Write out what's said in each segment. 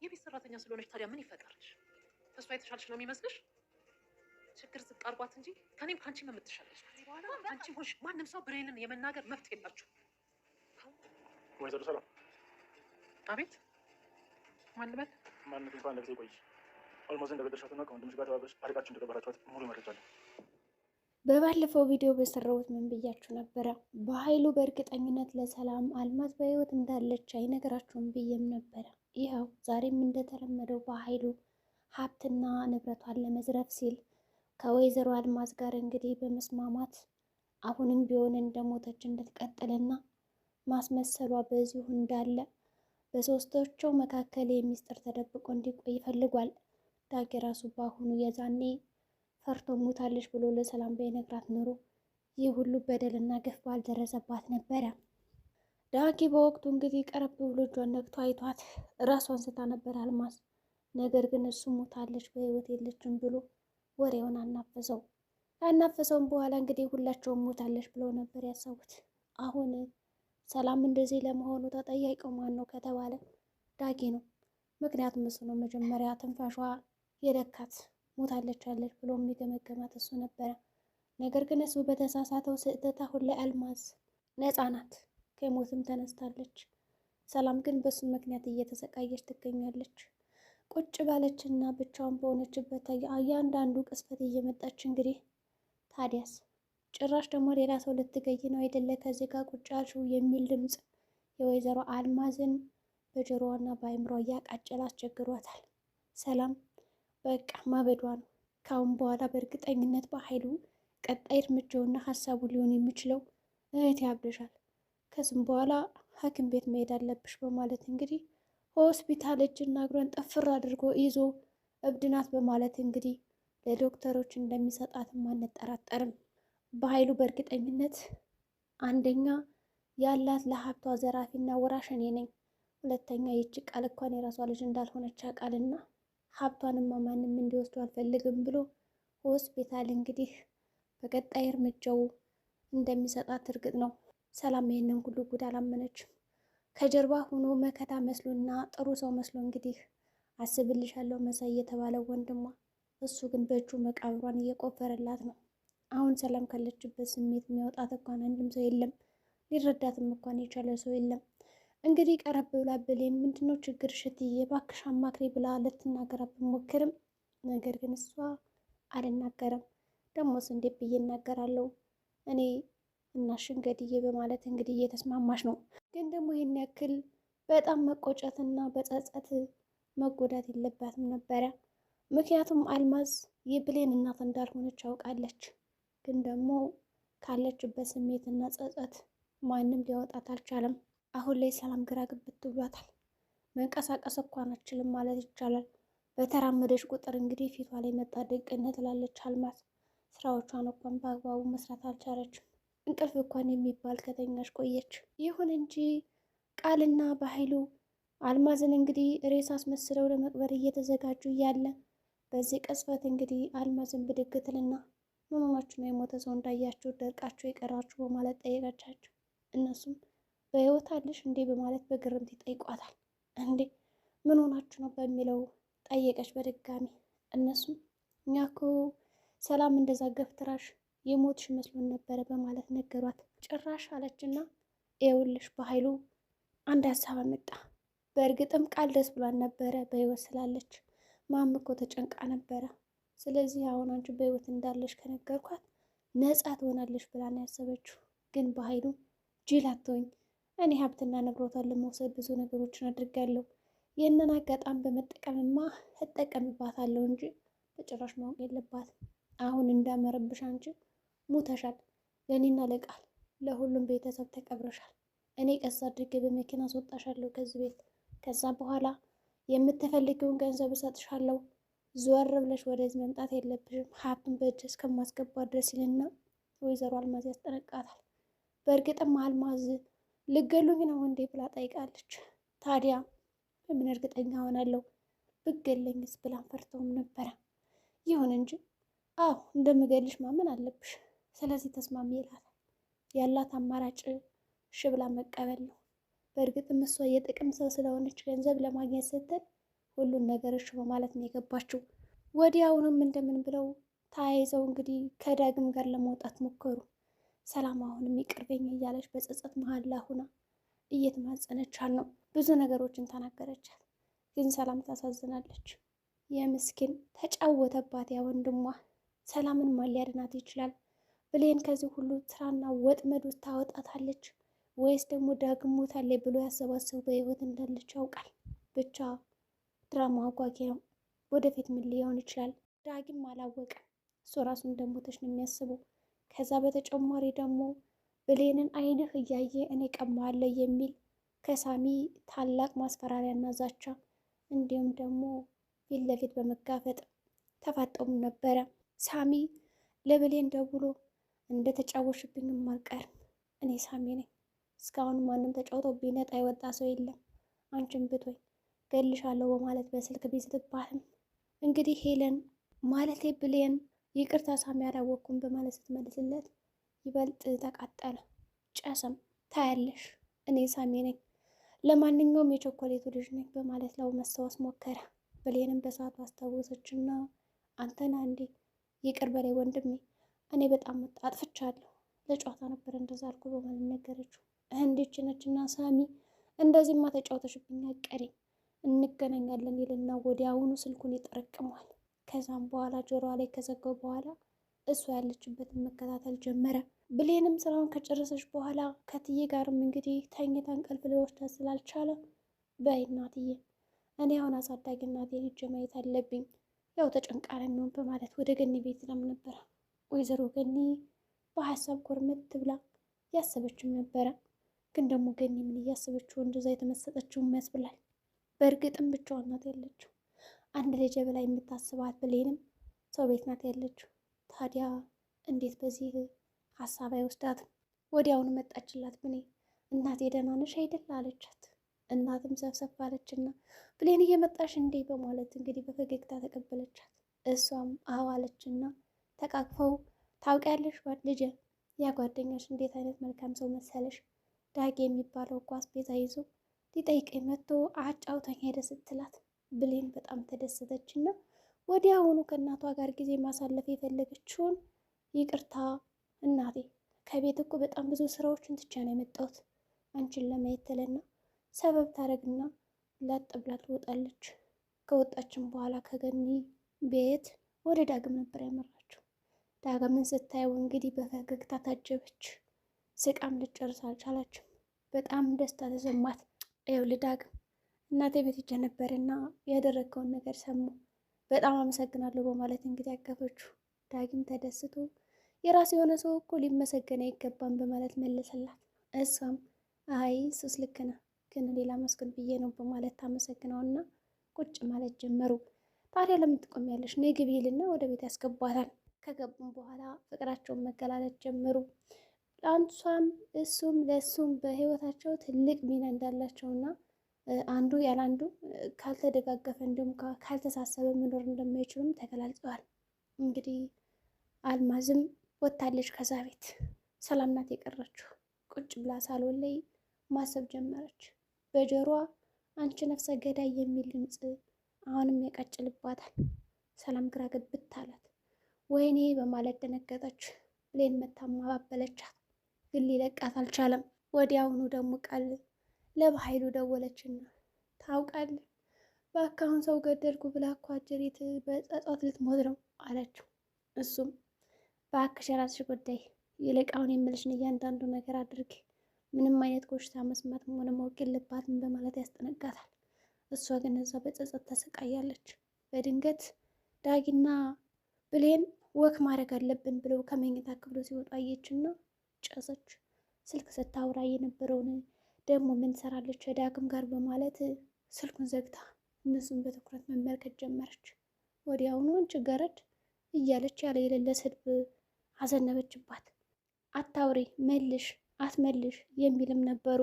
የቤት ሰራተኛ ስለሆነች ታዲያ ምን ይፈጠርልሽ? ተስፋ የተሻልሽ ነው የሚመስልሽ? ችግር ዝቅ አርጓት እንጂ ከኔም ከአንቺም የምትሻለች። ከዚህ በኋላ አንቺ ሆንሽ ማንም ሰው ብሬንን የመናገር መብት የላችሁ። ወይዘሮ ሰላም። አቤት። ማን ልበል? ማንነት እንኳን ለጊዜ ቆይ። ኦልሞዝ እንደበደርሻትና ከወንድምሽ ጋር ተባብረሽ ታሪካችሁ እንደቀበራችኋት ሙሉ መረጃ አለ። በባለፈው ቪዲዮ በሰራሁት ምን ብያችሁ ነበረ? በኃይሉ በእርግጠኝነት ለሰላም አልማዝ በህይወት እንዳለች አይነግራችሁም ብዬም ነበረ። ይኸው ዛሬም እንደተለመደው በኃይሉ ሀብትና ንብረቷን ለመዝረፍ ሲል ከወይዘሮ አልማዝ ጋር እንግዲህ በመስማማት አሁንም ቢሆን እንደሞተች እንድትቀጥልና ማስመሰሏ በዚሁ እንዳለ በሶስቶቻቸው መካከል የሚስጥር ተደብቆ እንዲቆይ ይፈልጓል። ዳጊ ራሱ በአሁኑ የዛኔ ፈርቶ ሞታለች ብሎ ለሰላም ባይነግራት ኖሮ ይህ ሁሉ በደልና ግፍ ባልደረሰባት ነበረ። ዳጊ በወቅቱ እንግዲህ ቀረብ ብሎ እጇን ነክቶ አይቷት ራሷን ስታ ነበር አልማዝ። ነገር ግን እሱ ሞታለች በህይወት የለችም ብሎ ወሬውን አናፈሰው። ካናፈሰውም በኋላ እንግዲህ ሁላቸውም ሞታለች ብለው ነበር ያሰቡት። አሁን ሰላም እንደዚህ ለመሆኑ ተጠያቂው ማን ነው ከተባለ ዳጊ ነው። ምክንያቱም እሱ ነው መጀመሪያ ትንፋሿ የለካት ሞታለች አለች ብሎ የሚገመገማት እሱ ነበረ። ነገር ግን እሱ በተሳሳተው ስህተት አሁን ላይ አልማዝ ነፃ ናት፣ ከሞትም ተነስታለች። ሰላም ግን በሱ ምክንያት እየተሰቃየች ትገኛለች። ቁጭ ባለችና ብቻውን በሆነችበት እያንዳንዱ ቅስፈት እየመጣች እንግዲህ ታዲያስ ጭራሽ ደግሞ ሌላ ሰው ልትገይ ነው አይደለ ከዚህ ጋር ቁጭ ያልሽው የሚል ድምፅ የወይዘሮ አልማዝን በጆሮዋና በአይምሯ እያቃጨለ አስቸግሯታል። ሰላም በቃ ማበዷ ነው። ካሁን በኋላ በእርግጠኝነት በኃይሉ ቀጣይ እርምጃውና ሀሳቡ ሊሆን የሚችለው እህት ያብደሻል፣ ከዚህም በኋላ ሐኪም ቤት መሄድ አለብሽ በማለት እንግዲህ ሆስፒታል እጅና እግሯን ጠፍር አድርጎ ይዞ እብድናት በማለት እንግዲህ ለዶክተሮች እንደሚሰጣትም አንጠራጠርም። በኃይሉ በእርግጠኝነት አንደኛ ያላት ለሀብቷ ዘራፊና ወራሽ እኔ ነኝ፣ ሁለተኛ ይቺ ቃል እንኳን የራሷ ልጅ እንዳልሆነች ያውቃልና ሀብቷንማ ማንም እንዲወስዱ አልፈልግም ብሎ ሆስፒታል እንግዲህ በቀጣይ እርምጃው እንደሚሰጣት እርግጥ ነው። ሰላም ይሄንን ሁሉ ጉድ አላመነችም። ከጀርባ ሆኖ መከታ መስሎና ጥሩ ሰው መስሎ እንግዲህ አስብልሻለሁ መሳይ የተባለው ወንድሟ፣ እሱ ግን በእጁ መቃብሯን እየቆፈረላት ነው። አሁን ሰላም ካለችበት ስሜት የሚያወጣት እንኳን አንድም ሰው የለም፣ ሊረዳትም እንኳን የቻለ ሰው የለም። እንግዲህ ቀረብ ብላ ብሌን ምንድነው ችግር ሽትዬ እባክሽ አማክሪ ብላ ልትናገራት ብትሞክርም ነገር ግን እሷ አልናገርም፣ ደሞስ እንዴት ብዬ እናገራለሁ እኔ እናሽን ገድዬ በማለት እንግዲህ እየተስማማች ነው። ግን ደግሞ ይህን ያክል በጣም መቆጨትና በጸጸት መጎዳት የለባትም ነበረ። ምክንያቱም አልማዝ የብሌን እናት እንዳልሆነች አውቃለች። ግን ደግሞ ካለችበት ስሜትና ጸጸት ማንም ሊያወጣት አልቻለም። አሁን ላይ ሰላም ግራ ግብት ብሏታል። መንቀሳቀስ እንኳን አትችልም ማለት ይቻላል። በተራመደች ቁጥር እንግዲህ ፊቷ ላይ መጣ ድቅነት ትላለች አልማዝ። ስራዎቿን እንኳን በአግባቡ መስራት አልቻለችም። እንቅልፍ እንኳን የሚባል ከተኛች ቆየች። ይሁን እንጂ ቃልና በኃይሉ አልማዝን እንግዲህ ሬሳ አስመስለው ለመቅበር እየተዘጋጁ እያለ በዚህ ቅጽበት እንግዲህ አልማዝን ብድግ ትልና ምን ሆናችሁ ነው የሞተ ሰው እንዳያችሁ ደርቃችሁ የቀራችሁ በማለት ጠየቀቻቸው። እነሱም በህይወት አለሽ እንዴ በማለት በግርምት ይጠይቋታል። እንዴ ምን ሆናችሁ ነው በሚለው ጠየቀች በድጋሚ። እነሱም እኛ እኮ ሰላም እንደዛ ገፍትራሽ የሞትሽ መስሎን ነበረ በማለት ነገሯት። ጭራሽ አለችና ይኸውልሽ በኃይሉ አንድ ሀሳብ አመጣ። በእርግጥም ቃል ደስ ብሏን ነበረ በህይወት ስላለች፣ ማም እኮ ተጨንቃ ነበረ። ስለዚህ አሁን አንቺ በህይወት እንዳለሽ ከነገርኳት ነፃ ትሆናለሽ ብላ ነው ያሰበችው። ግን በኃይሉ ጅል አትሆኝ፣ እኔ ሀብትና ንብረቷን ለመውሰድ ብዙ ነገሮችን አድርጋለሁ። ይህንን አጋጣሚ በመጠቀምማ እጠቀምባታለሁ እንጂ በጭራሽ ማወቅ የለባትም። አሁን እንዳመረብሽ አንቺ ሙተሻል፣ ለእኔና ለቃል ለሁሉም ቤተሰብ ተቀብረሻል። እኔ ቀስ አድርጌ በመኪና አስወጣሻለሁ ከዚህ ቤት። ከዛ በኋላ የምትፈልጊውን ገንዘብ እሰጥሻለሁ። ዞር ብለሽ ወደዚህ መምጣት የለብሽም፣ ሀብቱን በእጅ እስከማስገባ ድረስ ይልና ወይዘሮ አልማዝ ያስጠነቅቃታል። በእርግጥም አልማዝ ልገሉኝ ነው እንዴ ብላ ጠይቃለች። ታዲያ በምን እርግጠኛ ሆናለሁ ብገለኝስ ብላን ፈርተውም ነበረ። ይሁን እንጂ አዎ እንደምገልሽ ማመን አለብሽ፣ ስለዚህ ተስማሚ ይላታል። ያላት አማራጭ እሺ ብላ መቀበል ነው። በእርግጥም እሷ የጥቅም ሰው ስለሆነች ገንዘብ ለማግኘት ስትል ሁሉን ነገር እሺ በማለት ነው የገባችው። ወዲያውኑም እንደምን ብለው ተያይዘው እንግዲህ ከዳግም ጋር ለመውጣት ሞከሩ። ሰላም አሁንም ይቅርበኝ እያለች በጸጸት መሀል ላይ ሁና እየተማጸነቻት ነው። ብዙ ነገሮችን ተናገረቻት። ግን ሰላም ታሳዝናለች። የምስኪን ተጫወተባት ያ ወንድሟ። ሰላምን ማን ሊያድናት ይችላል? ብሌን ከዚህ ሁሉ ስራና ወጥመድ ውስጥ ታወጣታለች ወይስ ደግሞ ዳግም ሞታለች ብሎ ያሰባሰቡ በህይወት እንዳለች ያውቃል? ብቻ ድራማ አጓጊ ነው። ወደፊት ምን ሊሆን ይችላል? ዳግም አላወቀም። እሱ ራሱ እንደሞተች ነው የሚያስበው። ከዛ በተጨማሪ ደግሞ ብሌንን አይንህ እያየ እኔ ቀማለሁ የሚል ከሳሚ ታላቅ ማስፈራሪያና ዛቻ እንዲሁም ደግሞ ፊት ለፊት በመጋፈጥ ተፋጠሙ ነበረ። ሳሚ ለብሌን ደውሎ እንደተጫወሽብኝም አልቀርም፣ እኔ ሳሚ ነኝ፣ እስካሁን ማንም ተጫውቶብኝ ነጣ የወጣ ሰው የለም፣ አንቺን ብቶኝ ገልሻለሁ በማለት በስልክ ቢዝትባትም እንግዲህ ሄለን ማለቴ ብሌን ይቅርታ ሳሚ አላወቅኩም በማለት ስትመልስለት ይበልጥ ተቃጠለ፣ ጨሰም። ታያለሽ እኔ ሳሚ ነኝ፣ ለማንኛውም የቾኮሌቱ ልጅ ነኝ በማለት ለው መስታወስ ሞከረ። ብሌንም በሰዓቱ አስታወሰችና አንተና እንዴ ይቅር በላይ ወንድሜ፣ እኔ በጣም አጥፍቻለሁ፣ ለጨዋታ ነበር እንደዛ አልኩ በማለት ነገረችው። እንዴች ነችና ሳሚ እንደዚህማ ተጫውተሽብኝ አትቀሪም፣ እንገናኛለን ይልና ወዲያውኑ ስልኩን ይጠረቅመዋል። ከዛም በኋላ ጆሮዋ ላይ ከዘጋው በኋላ እሷ ያለችበትን መከታተል ጀመረ። ብሌንም ስራውን ከጨረሰች በኋላ ከትዬ ጋርም እንግዲህ ተኝታ እንቅልፍ ሊወስዳት ስላልቻለ በይ እናትዬ እኔ አሁን አሳዳጊ እናቴን ሂጅ ማየት አለብኝ፣ ያው ተጨንቃ ነው የሚሆን በማለት ወደ ገኒ ቤት ለም ነበረ። ወይዘሮ ገኒ በሀሳብ ጎርመት ብላ ያሰበችም ነበረ። ግን ደግሞ ገኒ ምን እያሰበችው እንደዛ የተመሰጠችውም ያስብላል። በእርግጥም ብቻዋን ናት ያለችው። አንድ ልጅ በላይ የምታስባት ብሌንም ሰው ቤት ናት ያለችው። ታዲያ እንዴት በዚህ ሀሳብ አይወስዳትም? ወዲያውኑ መጣችላት። ብሌ እናቴ ደህና ነሽ አይደል አለቻት። እናትም ሰብሰብ አለችና ብሌን እየመጣሽ እንዴ በማለት እንግዲህ በፈገግታ ተቀበለቻት። እሷም አዎ አለችና ተቃቅፈው ታውቂያለሽ ልጄ፣ ያ ጓደኛሽ እንዴት አይነት መልካም ሰው መሰለሽ፣ ዳጊ የሚባለው ኳስ ቤዛ ይዞ ሊጠይቀኝ መጥቶ አጫውተኝ ሄደ ስትላት ብሌን በጣም ተደሰተችና ወዲያውኑ ከእናቷ ጋር ጊዜ ማሳለፍ የፈለገችውን ይቅርታ እናቴ፣ ከቤት እኮ በጣም ብዙ ስራዎችን ትቼ ነው የመጣሁት አንቺን ለማየት ትልና ሰበብ ታደርግና ላጥ ብላ ትወጣለች። ከወጣችን በኋላ ከገኒ ቤት ወደ ዳግም ነበር ያመራችው። ዳግምን ስታየው እንግዲህ በፈገግታ ታጀበች። ስቃም ልጨርስ አልቻለችም። በጣም ደስታ ተሰማት። ይኸውልህ ዳግም እናቴ ቤት ሂጅ ነበርና ያደረግከውን ነገር ሰሙ፣ በጣም አመሰግናለሁ በማለት እንግዲህ ያቀፈችው። ዳግም ተደስቶ የራስ የሆነ ሰው እኮ ሊመሰገን አይገባም በማለት መለሰላት። እሷም አይ እሱስ ልክ ነህ፣ ግን ሌላ መስገን ብዬ ነው በማለት ታመሰግነውና ቁጭ ማለት ጀመሩ። ታዲያ ለምን ትቆሚያለሽ? ነይ ግቢ ይልና ወደ ቤት ያስገቧታል። ከገቡም በኋላ ፍቅራቸውን መገላለጥ ጀመሩ። አንሷም እሱም ለእሱም በህይወታቸው ትልቅ ሚና እንዳላቸውና አንዱ ያለ አንዱ ካልተደጋገፈ እንዲሁም ካልተሳሰበ መኖር እንደማይችሉም ተገላልጸዋል። እንግዲህ አልማዝም ወታለች ከዛ ቤት። ሰላም ናት የቀረችው። ቁጭ ብላ ሳሎን ላይ ማሰብ ጀመረች። በጆሮዋ አንቺ ነፍሰ ገዳይ የሚል ድምፅ አሁንም ያቃጭልባታል። ሰላም ግራ ገብት አላት። ወይኔ በማለት ደነገጠች። ብሌን መታ ማባበለቻት፣ ግን ሊለቃት አልቻለም። ወዲያውኑ ደግሞ ቃል ለበኃይሉ ደወለችና ታውቃለህ በአካሁን ሰው ገደልኩ ብላ እኮ አጀሪት በጸጸት ልትሞት ነው አለችው። እሱም በአክሽ የራስሽ ጉዳይ፣ ይልቅ አሁን የምልሽን እያንዳንዱ ነገር አድርጊ፣ ምንም አይነት ኮሽታ መስማትም ሆነ ማወቅ የለባትም በማለት ያስጠነቃታል። እሷ ግን እዛ በጸጸት ተሰቃያለች። በድንገት ዳጊና ብሌን ወክ ማድረግ አለብን ብለው ከመኝታ ክፍሉ ሲወጡ አየችና ጨሰች። ስልክ ስታወራ የነበረውን ደግሞ ምን ትሰራለች ዳግም ጋር በማለት ስልኩን ዘግታ እነሱን በትኩረት መመልከት ጀመረች። ወዲያውኑ አንቺ ገረድ እያለች ያለ የሌለ ስድብ አዘነበችባት። አታውሪ፣ መልሽ፣ አትመልሽ የሚልም ነበሩ።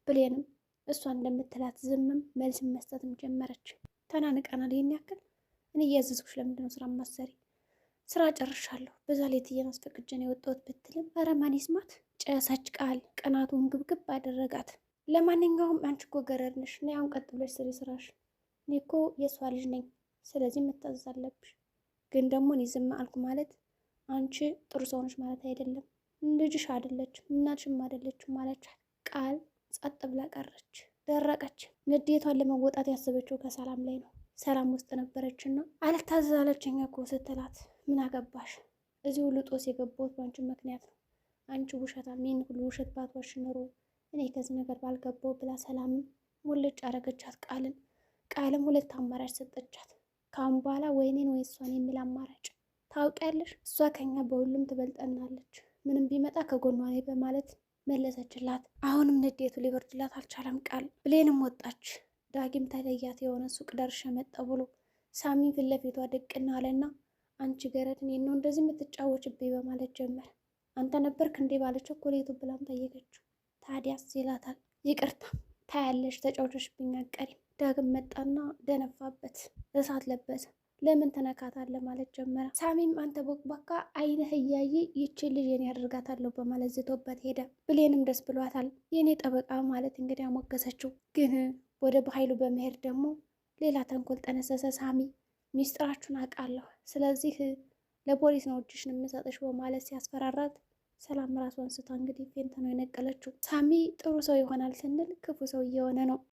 ብሌንም እሷ እንደምትላት ዝምም መልስም መስጠትም ጀመረች። ተናንቀናል፣ ይህን ያክል እኔ እያዘዝኩሽ ለምንድነው ስራ ማሰሪ? ስራ ጨርሻለሁ፣ በዛ ላይ ትዬን አስፈቅጄን የወጣሁት ብትልም ኧረ ማን ይስማት? ጨሰች። ቃል ቅናቱን ግብግብ አደረጋት። ለማንኛውም አንቺ እኮ ገረድ ነሽ፣ እና አሁን ቀጥ ብለሽ ስሪ ስራሽ፣ እኔ እኮ የእሷ ልጅ ነኝ፣ ስለዚህ መታዘዝ አለብሽ። ግን ደግሞ እኔ ዝም አልኩ ማለት አንቺ ጥሩ ሰው ነሽ ማለት አይደለም። ልጅሽ አይደለችም፣ እናትሽም አይደለችም ማለቻት። ቃል ጸጥ ብላ ቀረች፣ ደረቀች። ንዴቷን ለመወጣት ያሰበችው ከሰላም ላይ ነው። ሰላም ውስጥ ነበረችና አልታዘዝ አለችኝ እኮ ስትላት፣ ምን አገባሽ? እዚህ ሁሉ ጦስ የገባሁት በአንቺ ምክንያት ነው። አንቺ ውሸታም፣ ይህን ሁሉ ውሸት ባትዋሽ ኖሮ እኔ ከዚህ ነገር ባልገባው ብላ ሰላምም ሙልጭ አረገቻት ቃልን። ቃልም ሁለት አማራጭ ሰጠቻት። ከአሁን በኋላ ወይኔን ወይ እሷን የሚል አማራጭ። ታውቂያለሽ፣ እሷ ከኛ በሁሉም ትበልጠናለች፣ ምንም ቢመጣ ከጎኗ ነኝ በማለት መለሰችላት። አሁንም ንዴቱ ሊበርድላት አልቻለም። ቃል ብሌንም ወጣች። ዳጊም ተለያት። የሆነ ሱቅ ደርሼ መጣሁ ብሎ ሳሚን ፊት ለፊቷ ድቅና አለና አንቺ ገረድ እኔን ነው እንደዚህ የምትጫወችብኝ በማለት ጀመረ። አንተ ነበርክ እንዴ ባለ ቸኮሌቱ ብላም ጠየቀችው። ታዲያስ ይላታል። ይቅርታ ታያለሽ፣ ተጫውተሽብኝ አትቀሪም። ዳግም መጣና ደነፋበት፣ እሳት ለበሰ። ለምን ትነካታለህ ማለት ጀመረ። ሳሚም አንተ ቦቅባካ አይንህ እያየ ይችን ልጅ የኔ ያደርጋታለሁ በማለት ዝቶበት ሄደ። ብሌንም ደስ ብሏታል። የኔ ጠበቃ ማለት እንግዲህ አሞገሰችው። ግን ወደ በኃይሉ በመሄድ ደግሞ ሌላ ተንኮል ጠነሰሰ። ሳሚ ሚስጥራችሁን አውቃለሁ፣ ስለዚህ ለፖሊስ ነው እጅሽን የምሰጥሽ በማለት ሲያስፈራራት ሰላም ራሷን ስታ እንግዲህ ፌንት ነው የነቀለችው። ሳሚ ጥሩ ሰው ይሆናል ስንል ክፉ ሰው እየሆነ ነው።